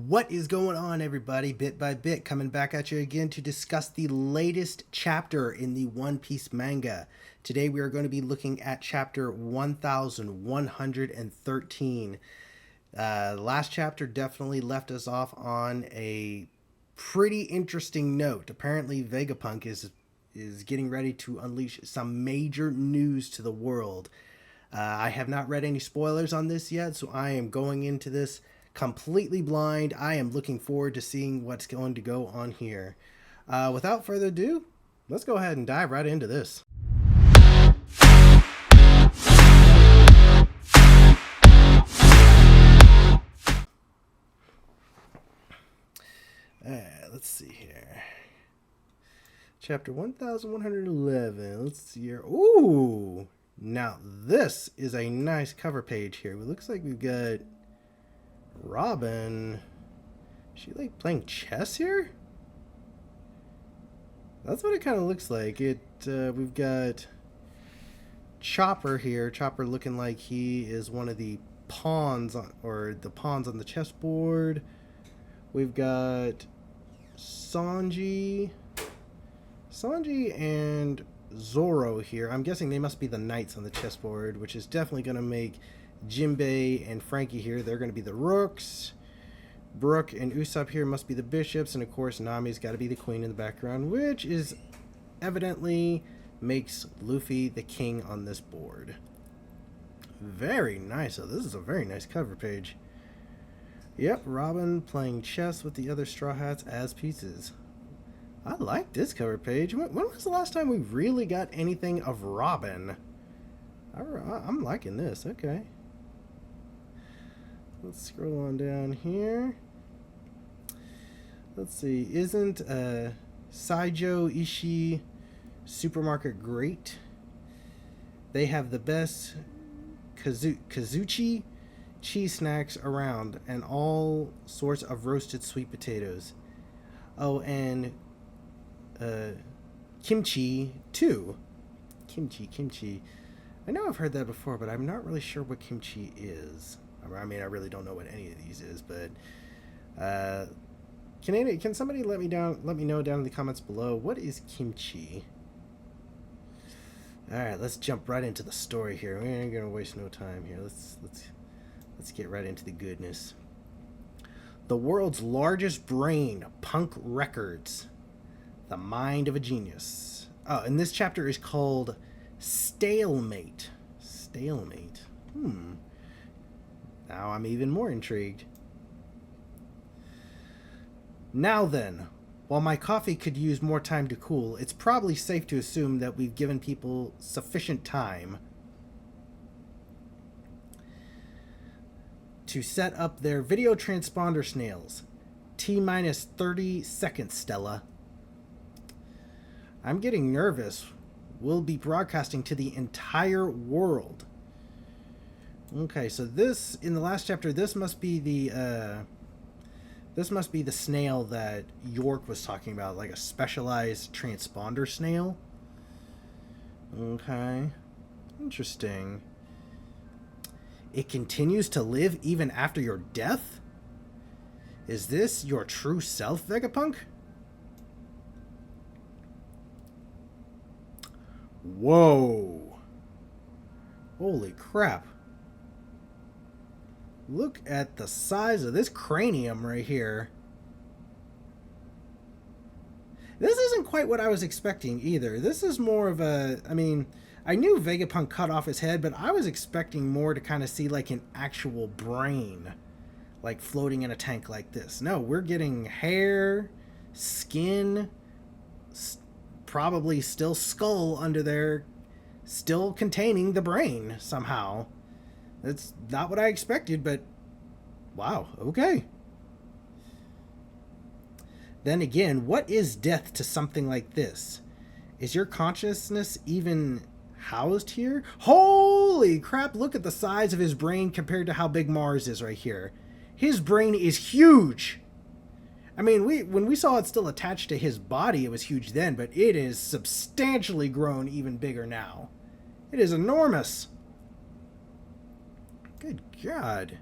What is going on, everybody? Bit by bit, coming back at you again to discuss the latest chapter in the One Piece manga. Today, we are going to be looking at chapter 1113. Last chapter definitely left us off on a pretty interesting note. Apparently, Vegapunk is getting ready to unleash some major news to the world. I have not read any spoilers on this yet, so I am going into this completely blind. I am looking forward to seeing what's going to go on here. Without further ado, let's go ahead and dive right into this. Let's see here. Chapter 1111. Let's see here. Ooh! Now, this is a nice cover page here. It looks like we've got Robin. Is she like playing chess here? That's what it kind of looks like. We've got Chopper here. Chopper looking like he is one of the pawns or the pawns on the chessboard. We've got Sanji and Zoro here. I'm guessing they must be the knights on the chessboard, which is definitely going to make Jinbei and Frankie here. They're going to be the rooks. Brook and Usopp here must be the bishops, and of course Nami's got to be the queen in the background, which is evidently makes Luffy the king on this board. Very nice. So this is a very nice cover page. Yep, Robin playing chess with the other Straw Hats as pieces. I like this cover page. When was the last time we really got anything of Robin? I'm liking this. Okay. Let's scroll on down here. Let's see. Isn't Saijo Ishii Supermarket great? They have the best Kazuchi cheese snacks around and all sorts of roasted sweet potatoes. Oh, and kimchi too. Kimchi. I know I've heard that before, but I'm not really sure what kimchi is. I mean, I really don't know what any of these is, but can somebody let me know down in the comments below, what is kimchi? All right, let's jump right into the story here. We ain't gonna waste no time here. Let's get right into the goodness. The world's largest brain, Punk Records. The mind of a genius. Oh, and this chapter is called Stalemate. Stalemate. Now I'm even more intrigued. Now then, while my coffee could use more time to cool, it's probably safe to assume that we've given people sufficient time to set up their video transponder snails. T-minus 30 seconds, Stella. I'm getting nervous. We'll be broadcasting to the entire world. Okay, so this, in the last chapter, this must be the snail that York was talking about, like a specialized transponder snail. Okay. Interesting. It continues to live even after your death? Is this your true self, Vegapunk? Whoa. Holy crap. Look at the size of this cranium right here. This isn't quite what I was expecting either. This is more of a... I mean, I knew Vegapunk cut off his head, but I was expecting more to kind of see like an actual brain, like floating in a tank like this. No, we're getting hair, skin, probably still skull under there, still containing the brain somehow. That's not what I expected, but wow, okay. Then again, what is death to something like this? Is your consciousness even housed here? Holy crap, look at the size of his brain compared to how big Mars is right here. His brain is huge. I mean, when we saw it still attached to his body, it was huge then, but it is substantially grown even bigger now. It is enormous. Good God.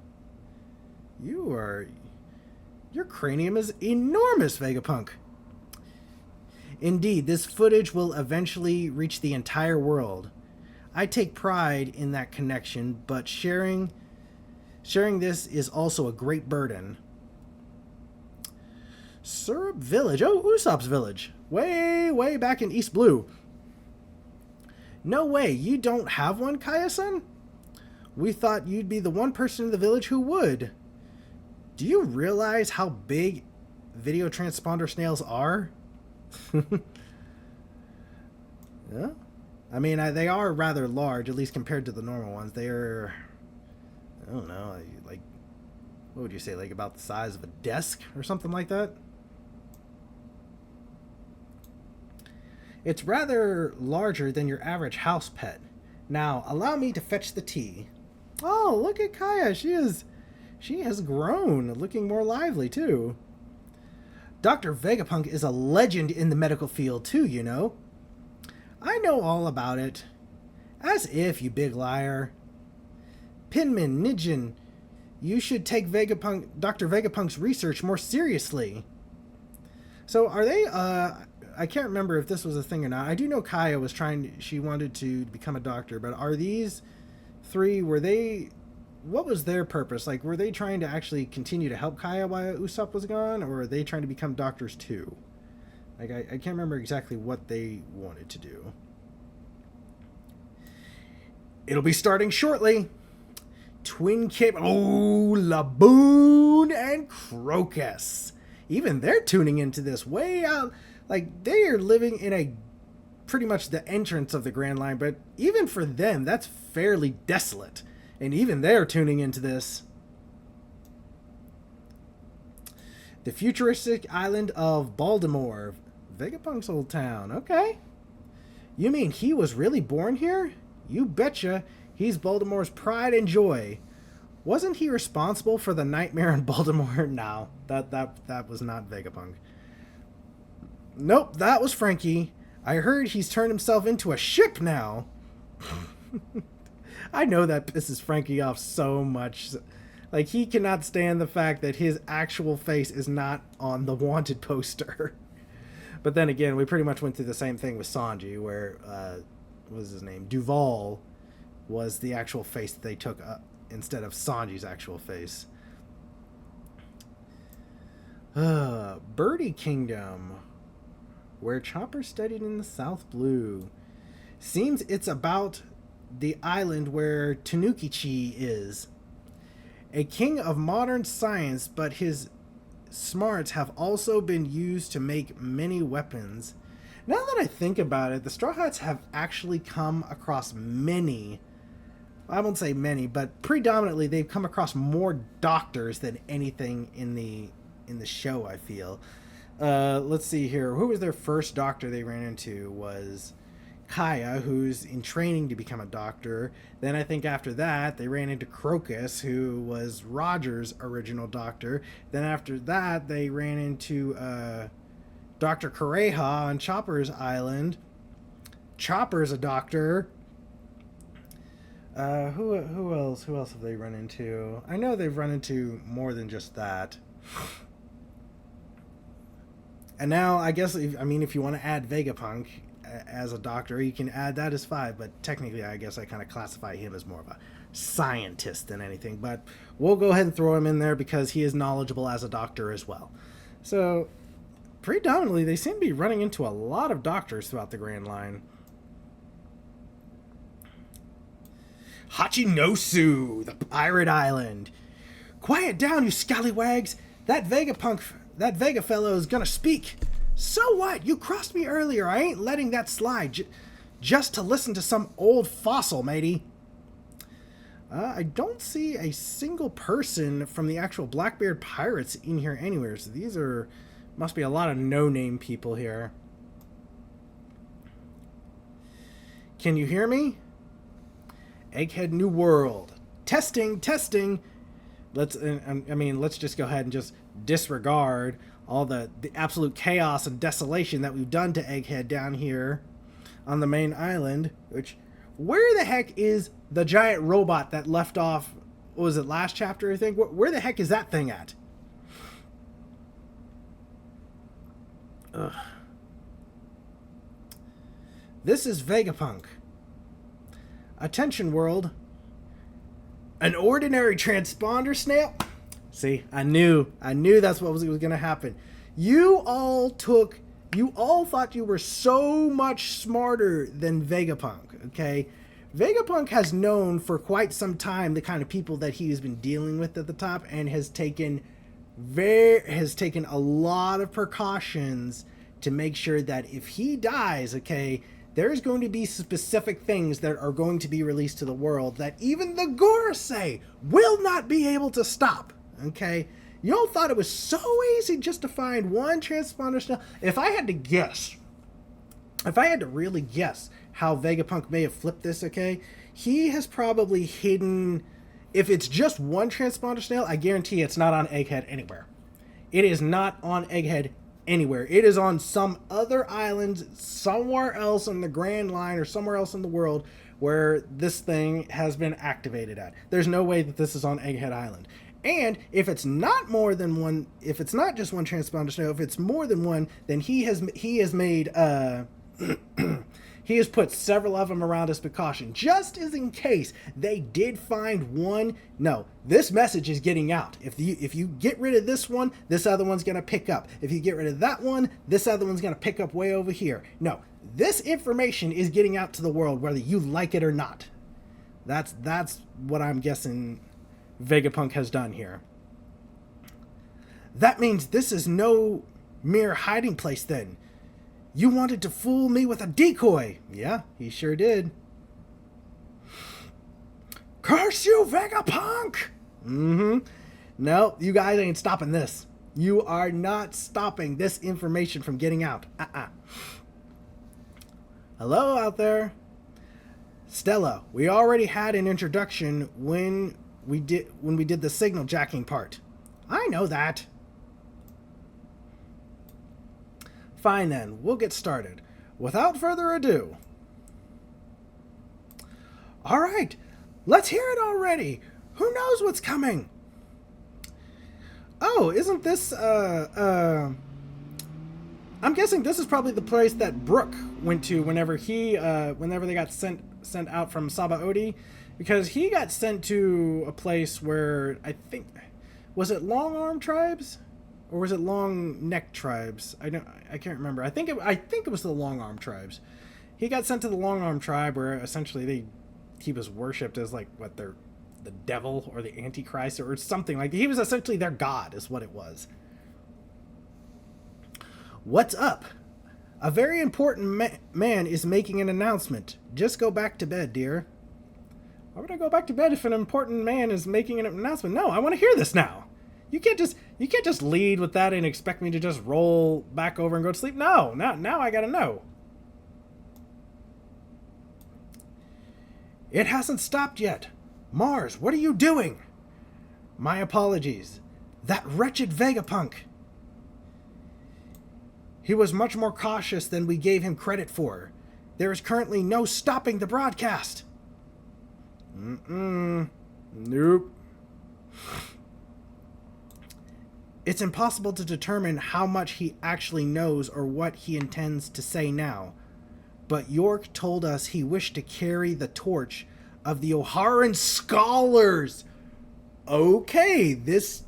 You're cranium is enormous, Vegapunk. Indeed, this footage will eventually reach the entire world. I take pride in that connection, but sharing this is also a great burden. Syrup Village. Oh, Usopp's village. Way back in East Blue. No way, you don't have one, Kaya-san? We thought you'd be the one person in the village who would. Do you realize how big video transponder snails are? Yeah. I mean, they are rather large, at least compared to the normal ones. They're, I don't know, like, what would you say, like about the size of a desk or something like that? It's rather larger than your average house pet. Now, allow me to fetch the tea. Oh, look at Kaya. She has grown, looking more lively, too. Dr. Vegapunk is a legend in the medical field, too, you know. I know all about it. As if, you big liar. Pinman, Nijin, you should take Dr. Vegapunk's research more seriously. So, are they, I can't remember if this was a thing or not. I do know Kaya was she wanted to become a doctor, but are these three, what was their purpose? Like, were they trying to actually continue to help Kaya while Usopp was gone, or are they trying to become doctors too? Like, I can't remember exactly what they wanted to do. It'll be starting shortly. Twin Cape, Laboon and Crocus. Even they're tuning into this way out. Like, they are living in pretty much the entrance of the Grand Line, but even for them, that's fairly desolate. And even they're tuning into this. The futuristic island of Baltimore. Vegapunk's old town. Okay. You mean he was really born here? You betcha. He's Baltimore's pride and joy. Wasn't he responsible for the nightmare in Baltimore? No, that was not Vegapunk. Nope, that was Frankie. I heard he's turned himself into a ship now. I know that pisses Frankie off so much. Like, he cannot stand the fact that his actual face is not on the wanted poster. But then again, we pretty much went through the same thing with Sanji, where, what was his name? Duval was the actual face that they took instead of Sanji's actual face. Birdie Kingdom, where Chopper studied in the South Blue. Seems it's about the island where Tanuki-Chi is. A king of modern science, but his smarts have also been used to make many weapons. Now that I think about it, the Straw Hats have actually come across many, I won't say many, but predominantly they've come across more doctors than anything in the show, I feel. Let's see here. Who was their first doctor they ran into? Was Kaya, who's in training to become a doctor. Then I think after that, they ran into Crocus, who was Roger's original doctor. Then after that, they ran into Dr. Kureha on Chopper's island. Chopper's a doctor. Who else? Who else have they run into? I know they've run into more than just that. And now, I guess, if you want to add Vegapunk as a doctor, you can add that as 5, but technically I guess I kind of classify him as more of a scientist than anything, but we'll go ahead and throw him in there because he is knowledgeable as a doctor as well. So predominantly they seem to be running into a lot of doctors throughout the Grand Line. Hachinosu, the pirate island. Quiet down, you scallywags. That Vega fellow is gonna speak. So what? You crossed me earlier. I ain't letting that slide just to listen to some old fossil, matey. I don't see a single person from the actual Blackbeard Pirates in here anywhere. So these must be a lot of no-name people here. Can you hear me? Egghead New World. Testing. Let's just go ahead and just disregard all the absolute chaos and desolation that we've done to Egghead down here on the main island. Where the heck is the giant robot that left off, what was it, last chapter, I think? Where the heck is that thing at? Ugh. This is Vegapunk. Attention, world. An ordinary transponder snail? See, I knew that's what was going to happen. You all thought you were so much smarter than Vegapunk, okay? Vegapunk has known for quite some time the kind of people that he has been dealing with at the top, and has taken a lot of precautions to make sure that if he dies, okay, there's going to be specific things that are going to be released to the world that even the Gorosei will not be able to stop, okay? You all thought it was so easy just to find one transponder snail. If I had to really guess how Vegapunk may have flipped this, okay, he has probably hidden, if it's just one transponder snail, I guarantee it's not on Egghead anywhere. It is not on Egghead anywhere. It is on some other island somewhere else on the Grand Line or somewhere else in the world where this thing has been activated at. There's no way that this is on Egghead Island. And if it's not more than one, if it's not just one transponder snail, if it's more than one, then he has made he has put several of them around as precaution, just as in case they did find one. No, this message is getting out. If you get rid of this one, this other one's going to pick up. If you get rid of that one, this other one's going to pick up way over here. No, this information is getting out to the world, whether you like it or not. That's what I'm guessing Vegapunk has done here. That means this is no mere hiding place then. You wanted to fool me with a decoy. Yeah, he sure did. Curse you, Vegapunk! Mm-hmm. No, you guys ain't stopping this. You are not stopping this information from getting out. Hello out there. Stella, we already had an introduction when we did the signal jacking part. I know that. Fine then, we'll get started. Without further ado. Alright, let's hear it already. Who knows what's coming? Oh, isn't this, I'm guessing this is probably the place that Brook went to whenever they got sent out from Sabaody. Because he got sent to a place where, I think, was it long arm tribes? Or was it long neck tribes? I can't remember. I think it was the long arm tribes. He got sent to the long arm tribe where essentially he was worshipped as like the devil or the Antichrist or something like that. He was essentially their god is what it was. What's up? A very important man is making an announcement. Just go back to bed, dear. Why would I go back to bed if an important man is making an announcement? No, I want to hear this now. You can't just lead with that and expect me to just roll back over and go to sleep. No, now I gotta know. It hasn't stopped yet. Mars, what are you doing? My apologies. That wretched Vegapunk. He was much more cautious than we gave him credit for. There is currently no stopping the broadcast. Nope. It's impossible to determine how much he actually knows or what he intends to say now. But York told us he wished to carry the torch of the O'Haran scholars. Okay, this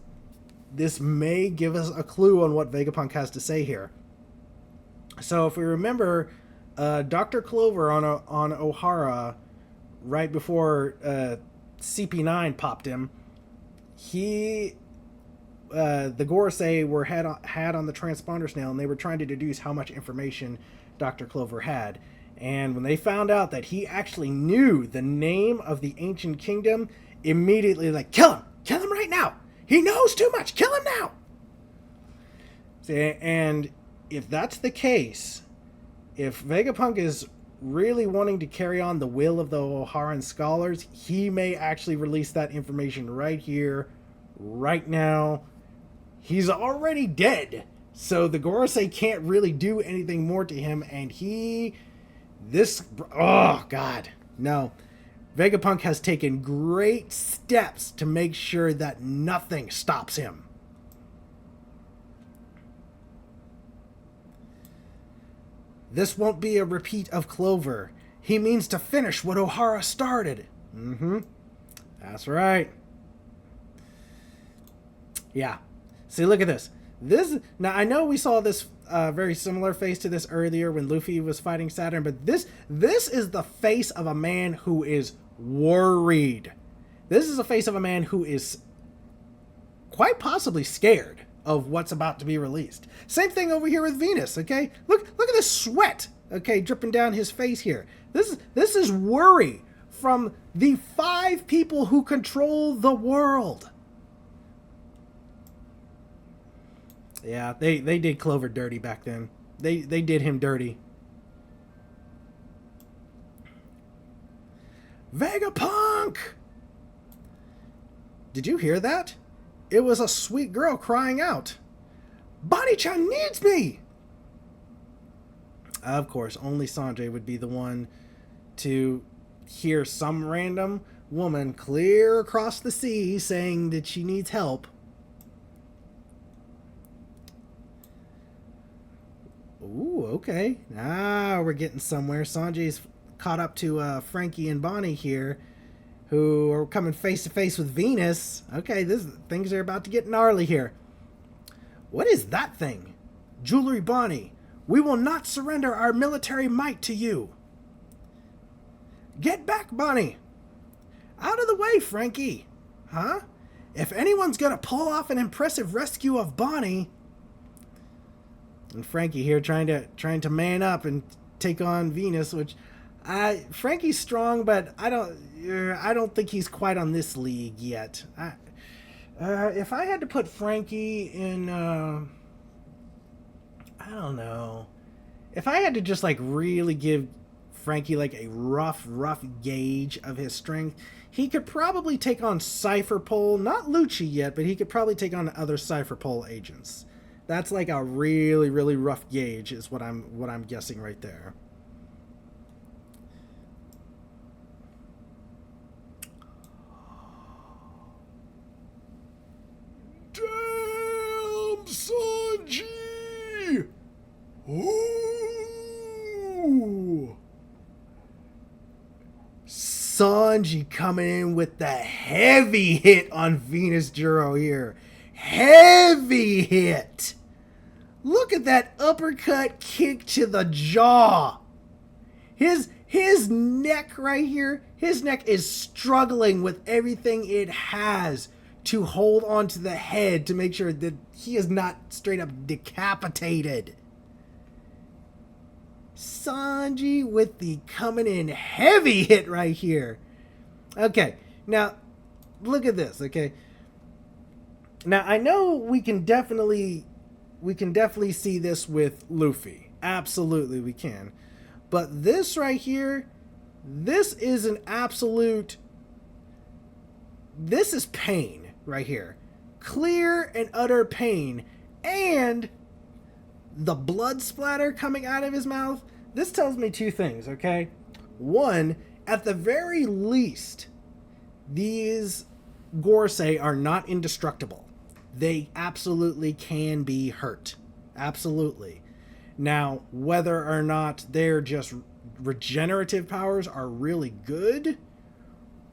may give us a clue on what Vegapunk has to say here. So if we remember, Dr. Clover on O'Hara, right before CP9 popped him, the Gorosei were had on the transponder snail, and they were trying to deduce how much information Dr. Clover had. And when they found out that he actually knew the name of the ancient kingdom, immediately like, kill him right now. He knows too much. Kill him now. See, and if that's the case, if Vegapunk is really wanting to carry on the will of the O'Haran scholars, he may actually release that information right here, right now. He's already dead, so the Gorosei can't really do anything more to him, and oh god, no. Vegapunk has taken great steps to make sure that nothing stops him. This won't be a repeat of Clover. He means to finish what O'Hara started. Mm-hmm. That's right. Yeah. See, look at this. Now I know we saw this very similar face to this earlier when Luffy was fighting Saturn, but this is the face of a man who is worried. This is the face of a man who is quite possibly scared of what's about to be released. Same thing over here with Venus, okay? Look at this sweat, okay, dripping down his face here. This is worry from the 5 people who control the world. Yeah, they did Clover dirty back then. They did him dirty. Vegapunk! Did you hear that? It was a sweet girl crying out. Bonnie-chan needs me! Of course, only Sanjay would be the one to hear some random woman clear across the sea saying that she needs help. Ooh, okay. Ah, we're getting somewhere. Sanjay's caught up to Frankie and Bonnie here, who are coming face to face with Venus. Okay, things are about to get gnarly here. What is that thing? Jewelry Bonnie, we will not surrender our military might to you. Get back, Bonnie. Out of the way, Frankie. Huh? If anyone's gonna pull off an impressive rescue of Bonnie... And Frankie here trying to man up and take on Venus, which Frankie's strong, but I don't think he's quite on this league yet. If I had to put Frankie in, I don't know. If I had to just like really give Frankie like a rough gauge of his strength, he could probably take on Cypher Pole, not Lucci yet, but he could probably take on other Cypher Pole agents. That's like a really rough gauge is what I'm guessing right there. Damn, Sanji! Ooh! Sanji coming in with the heavy hit on Venus Juro here. Heavy hit! Look at that uppercut kick to the jaw. His neck right here, his neck is struggling with everything it has to hold onto the head to make sure that he is not straight up decapitated. Sanji with the coming in heavy hit right here. Okay, now look at this, okay? Now I know we can definitely see this with Luffy. Absolutely we can. But this right here, this is an absolute... This is pain right here. Clear and utter pain. And the blood splatter coming out of his mouth, this tells me 2 things, okay? One, at the very least, these Gorosei are not indestructible. They absolutely can be hurt. Absolutely. Now, whether or not their just regenerative powers are really good,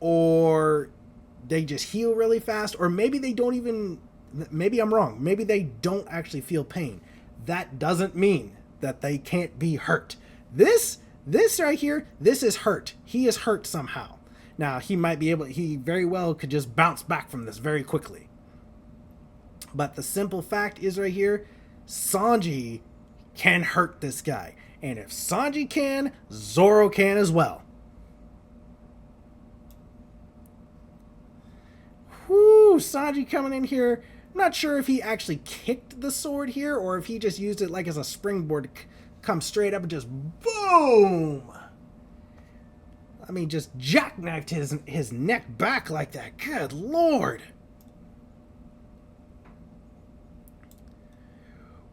or they just heal really fast, or maybe they don't even... Maybe I'm wrong. Maybe they don't actually feel pain. That doesn't mean that they can't be hurt. This right here, this is hurt. He is hurt somehow. Now, he very well could just bounce back from this very quickly. But the simple fact is right here, Sanji can hurt this guy. And if Sanji can, Zoro can as well. Whoo, Sanji coming in here. I'm not sure if he actually kicked the sword here or if he just used it like as a springboard to come straight up and just boom. I mean, just jackknifed his neck back like that. Good Lord.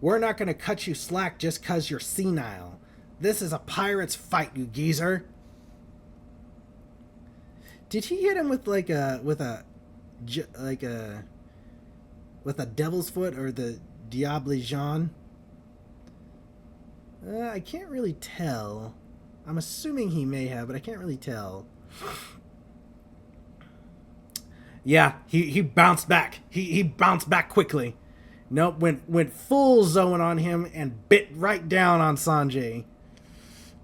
We're not going to cut you slack just because you're senile. This is a pirate's fight, you geezer. Did he hit him with with a devil's foot or the Diable Jean? I can't really tell. I'm assuming he may have, but I can't really tell. Yeah, he bounced back. He bounced back quickly. Nope, went full Zoan on him and bit right down on Sanjay.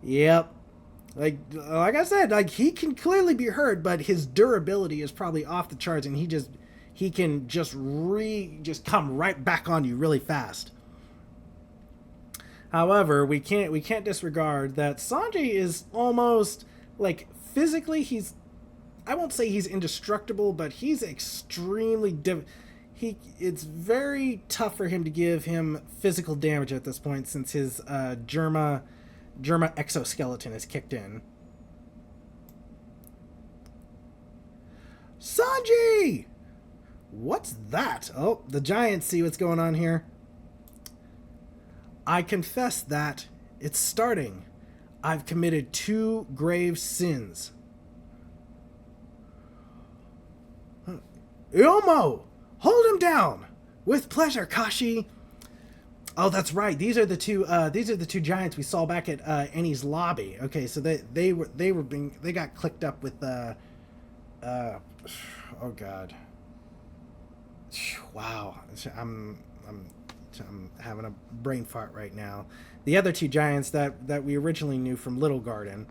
Yep. Like I said, like he can clearly be hurt, but his durability is probably off the charts, and he can just come right back on you really fast. However, we can't disregard that Sanjay is almost like physically I won't say he's indestructible, but he's extremely it's very tough for him to give him physical damage at this point, since his Germa exoskeleton is kicked in. Sanji! What's that? Oh, the giants see what's going on here. I confess that it's starting. I've committed 2 grave sins. Yomo! Hold him down! With pleasure, Kashi! Oh, that's right. These are the two giants we saw back at Annie's lobby. Okay, so they got clicked up with oh god. Wow. I'm having a brain fart right now. The other 2 giants that we originally knew from Little Garden.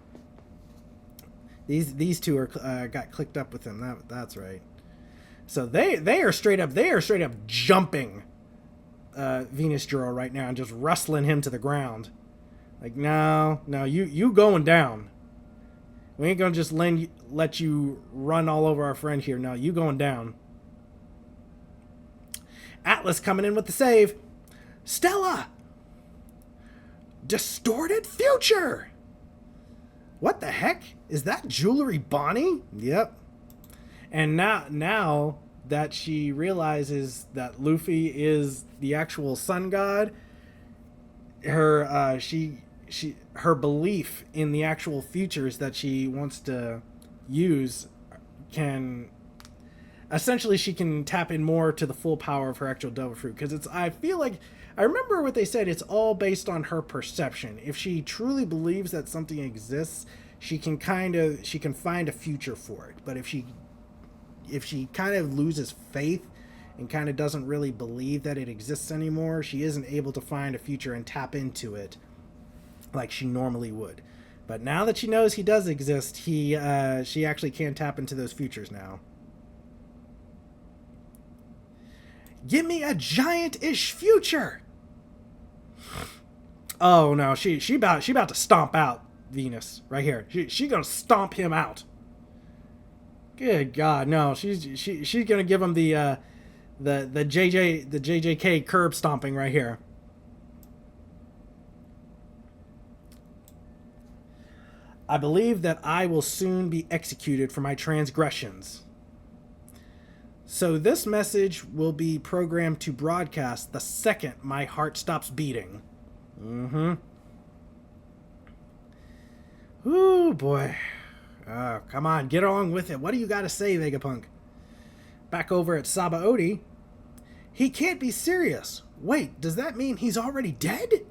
These 2 are got clicked up with them. That's right. So they are straight up jumping Venus Juro right now and just wrestling him to the ground. Like, no, you going down. We ain't gonna just let you run all over our friend here. No, you going down. Atlas coming in with the save. Stella! Distorted future! What the heck? Is that Jewelry Bonnie? Yep. And now that she realizes that Luffy is the actual sun god, her her belief in the actual futures that she wants to use can essentially, she can tap in more to the full power of her actual devil fruit, because I feel like I remember what they said, it's all based on her perception. If she truly believes that something exists, she can find a future for it. But if she kind of loses faith and kind of doesn't really believe that it exists anymore, she isn't able to find a future and tap into it like she normally would. But now that she knows he does exist, she actually can tap into those futures now. Give me a giant-ish future. Oh no, she about to stomp out Venus right here. She gonna stomp him out. Good God, no! She's gonna give him the JJK curb stomping right here. I believe that I will soon be executed for my transgressions. So this message will be programmed to broadcast the second my heart stops beating. Ooh, boy. Oh, come on, get along with it. What do you got to say, Vegapunk? Back over at Sabaody. He can't be serious. Wait, does that mean he's already dead?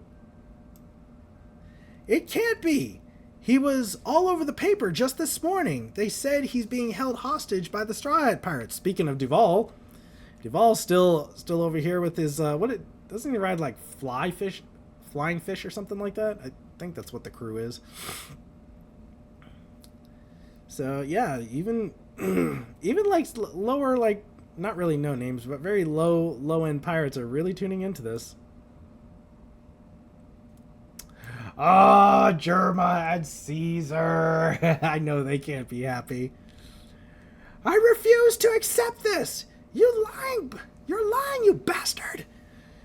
It can't be. He was all over the paper just this morning. They said he's being held hostage by the Straw Hat Pirates. Speaking of Duval, Duval's still over here with his doesn't he ride like flying fish or something like that? I think that's what the crew is. So yeah, even like lower, like not really no names, but very low end pirates are really tuning into this. Ah, oh, Germa and Caesar. I know they can't be happy. I refuse to accept this. You're lying, you bastard.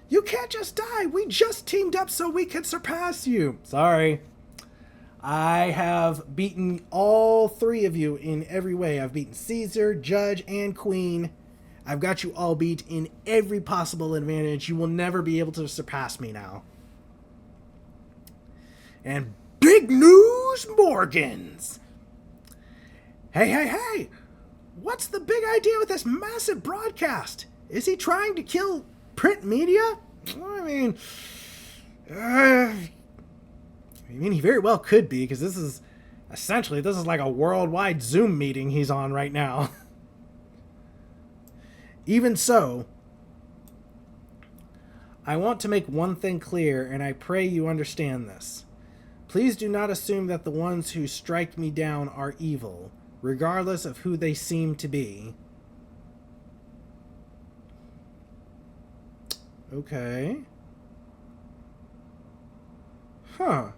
You can't just die. We just teamed up so we could surpass you. Sorry. I have beaten all 3 of you in every way. I've beaten Caesar, Judge, and Queen. I've got you all beat in every possible advantage. You will never be able to surpass me now. And big news, Morgans! Hey! What's the big idea with this massive broadcast? Is he trying to kill print media? I mean, I mean, he very well could be, because this is like a worldwide Zoom meeting he's on right now. Even so, I want to make one thing clear, and I pray you understand this. Please do not assume that the ones who strike me down are evil, regardless of who they seem to be. Okay. Huh.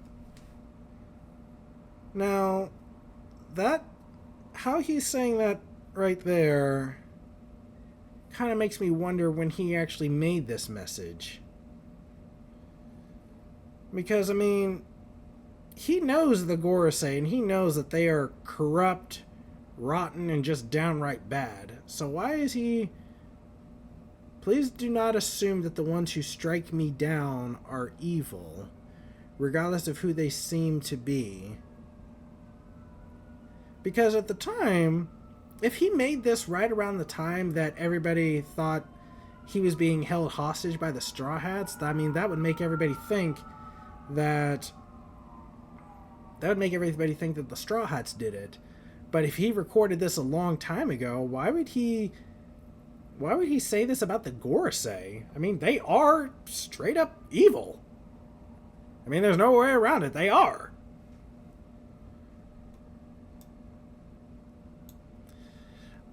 Now, how he's saying that right there kind of makes me wonder when he actually made this message. Because, I mean, he knows the Gorosei, and he knows that they are corrupt, rotten, and just downright bad. So why is he... Please do not assume that the ones who strike me down are evil, regardless of who they seem to be. Because at the time, if he made this right around the time that everybody thought he was being held hostage by the Straw Hats, I mean, that would make everybody think that the Straw Hats did it. But if he recorded this a long time ago, why would he say this about the Gorosei? I mean, they are straight up evil. I mean, there's no way around it. They are.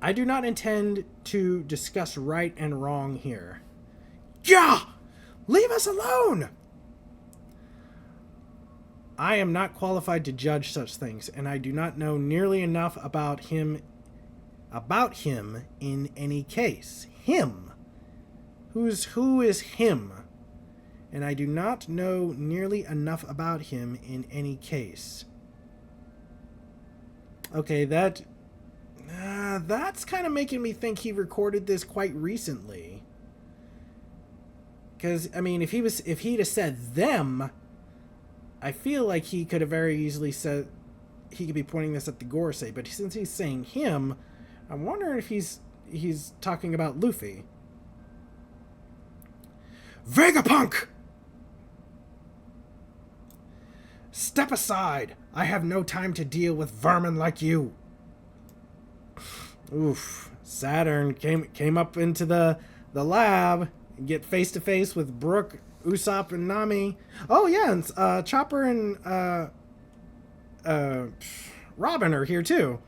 I do not intend to discuss right and wrong here. Yeah! Leave us alone! I am not qualified to judge such things, and I do not know nearly enough about him in any case. Him. Who is him? And I do not know nearly enough about him in any case. Okay, that's kind of making me think he recorded this quite recently. Because, I mean, if he'd have said them, I feel like he could have very easily said, he could be pointing this at the Gorosei. But since he's saying him, I'm wondering if he's talking about Luffy. Vegapunk! Step aside! I have no time to deal with vermin like you. Oof. Saturn came up into the lab and get face to face with Brook, Usopp, and Nami. Oh yeah, and Chopper and Robin are here too.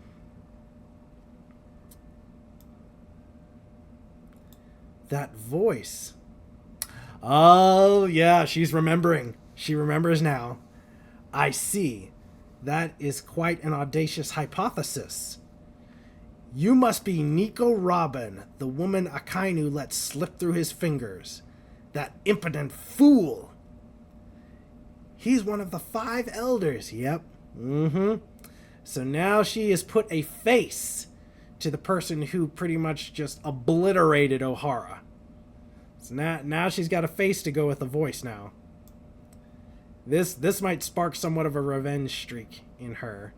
That voice. Oh yeah, she's remembering. She remembers now. I see. That is quite an audacious hypothesis. You must be Nico Robin, the woman Akainu let slip through his fingers. That impotent fool. He's one of the 5 elders. Yep. So now she has put a face to the person who pretty much just obliterated Ohara. So now she's got a face to go with a voice now. This might spark somewhat of a revenge streak in her.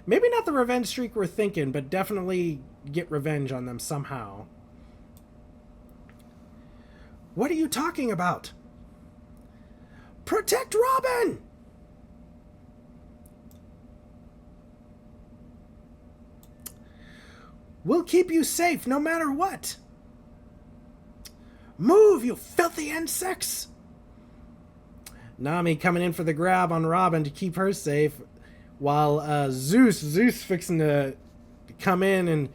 Maybe not the revenge streak we're thinking, but definitely get revenge on them somehow. What are you talking about? Protect Robin! We'll keep you safe no matter what. Move, you filthy insects! Nami coming in for the grab on Robin to keep her safe, while Zeus fixing to come in and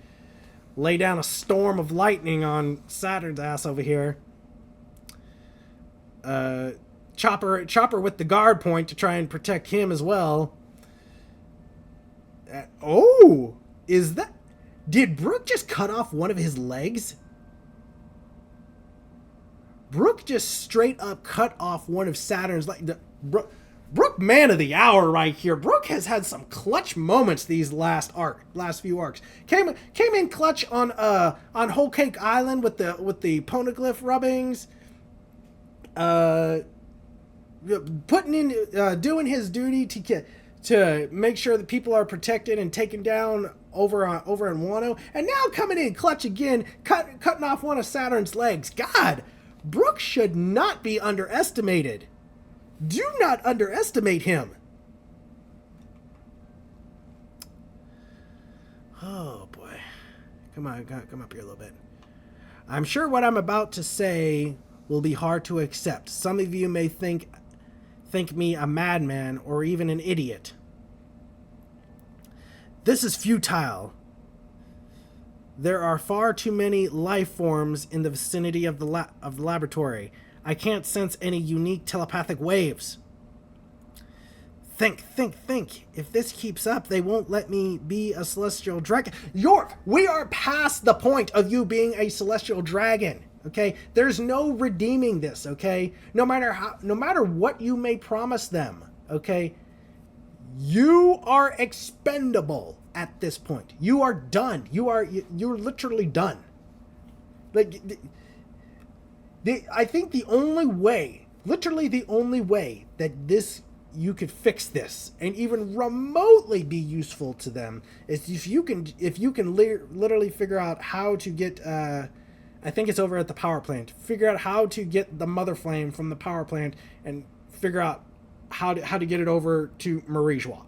lay down a storm of lightning on Saturn's ass over here. Chopper with the guard point to try and protect him as well. Is that... Did Brook just cut off one of his legs? Brook just straight up cut off one of Saturn's legs. Brook, man of the hour right here. Brook has had some clutch moments these last few arcs. Came in clutch on Whole Cake Island with the poneglyph rubbings. Putting in doing his duty to make sure that people are protected and taken down over in Wano, and now coming in clutch again, cutting off one of Saturn's legs. God, Brook should not be underestimated. Do not underestimate him. Oh, boy. Come on, come up here a little bit. I'm sure what I'm about to say will be hard to accept. Some of you may think me a madman or even an idiot. This is futile. There are far too many life forms in the vicinity of the laboratory. I can't sense any unique telepathic waves. Think. If this keeps up, they won't let me be a celestial dragon. York, we are past the point of you being a celestial dragon. Okay? There's no redeeming this, okay? No matter what you may promise them, okay? You are expendable at this point. You are done. You're literally done. Like, I think the only way, literally the only way that you could fix this and even remotely be useful to them is if you can literally figure out how to get I think it's over at the power plant. Figure out how to get the mother flame from the power plant and figure out how to get it over to Marijois.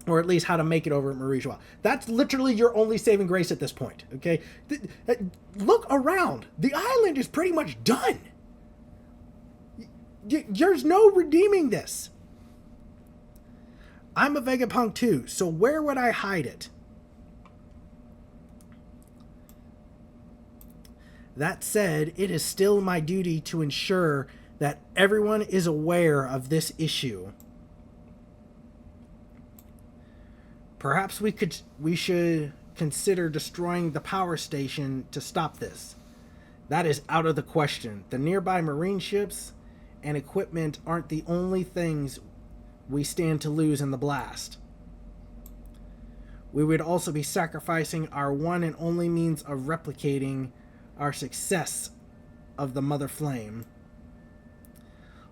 Or at least how to make it over at Marijois. That's literally your only saving grace at this point, okay? Look around. The island is pretty much done. There's no redeeming this. I'm a Vegapunk too, so where would I hide it? That said, it is still my duty to ensure that everyone is aware of this issue. Perhaps we should consider destroying the power station to stop this. That is out of the question. The nearby marine ships and equipment aren't the only things we stand to lose in the blast. We would also be sacrificing our one and only means of replicating our success of the Mother Flame.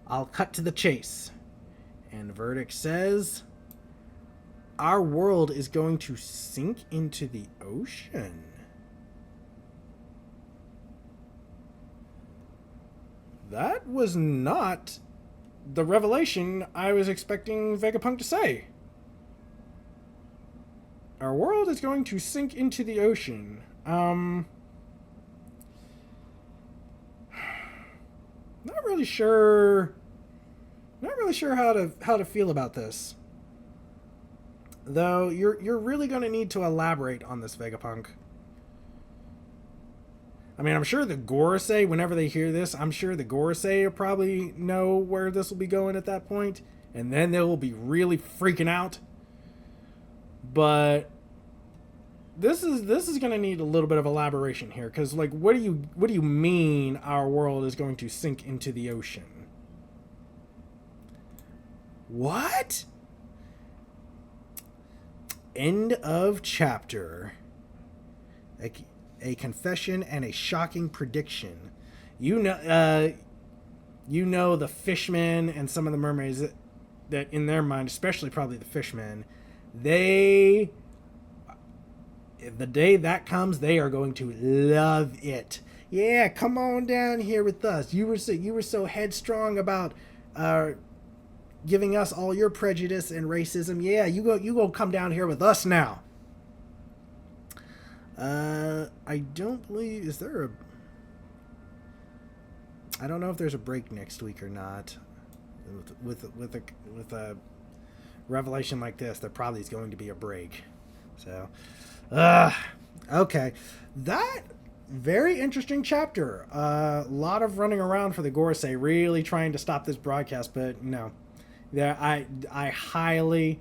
I'll cut to the chase. And the verdict says, our world is going to sink into the ocean. That was not the revelation I was expecting Vegapunk to say. Our world is going to sink into the ocean. Not really sure how to feel about this. Though you're really going to need to elaborate on this, Vegapunk. I mean, I'm sure the Gorosei, whenever they hear this, I'm sure the Gorosei will probably know where this will be going at that point, and then they will be really freaking out. But this is going to need a little bit of elaboration here, because like, what do you mean our world is going to sink into the ocean? What? End of chapter. A confession and a shocking prediction. You know the fishmen and some of the mermaids that in their mind, especially probably the fishmen, the day that comes, they are going to love it. Yeah, come on down here with us. You were so headstrong about giving us all your prejudice and racism. Yeah, you go come down here with us now. I don't believe, is there I don't know if there's a break next week or not. With a revelation like this, there probably is going to be a break. So, okay. That very interesting chapter. A lot of running around for the Gorosei, really trying to stop this broadcast, but no. I highly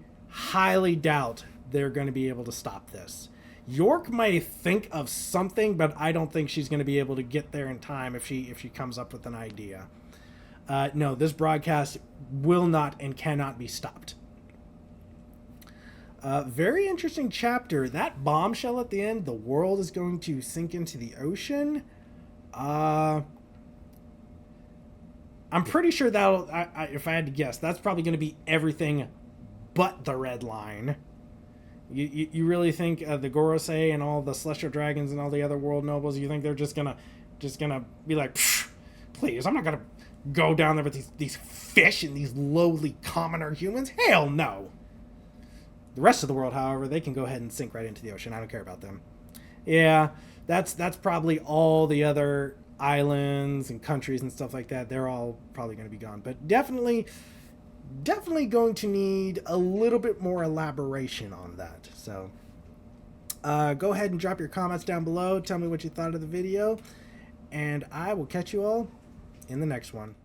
doubt they're going to be able to stop this. York might think of something, but I don't think she's going to be able to get there in time if she comes up with an idea. No, this broadcast will not and cannot be stopped. Very interesting chapter. That bombshell at the end, the world is going to sink into the ocean. I'm pretty sure that'll, if I had to guess, that's probably going to be everything but the red line. You really think the Gorosei and all the celestial dragons and all the other world nobles, you think they're just gonna be like, please, I'm not gonna go down there with these fish and these lowly commoner humans. Hell no. The rest of the world, however, they can go ahead and sink right into the ocean. I don't care about them. Yeah, that's probably all the other islands and countries and stuff like that. They're all probably going to be gone. But definitely going to need a little bit more elaboration on that. So go ahead and drop your comments down below. Tell me what you thought of the video. And I will catch you all in the next one.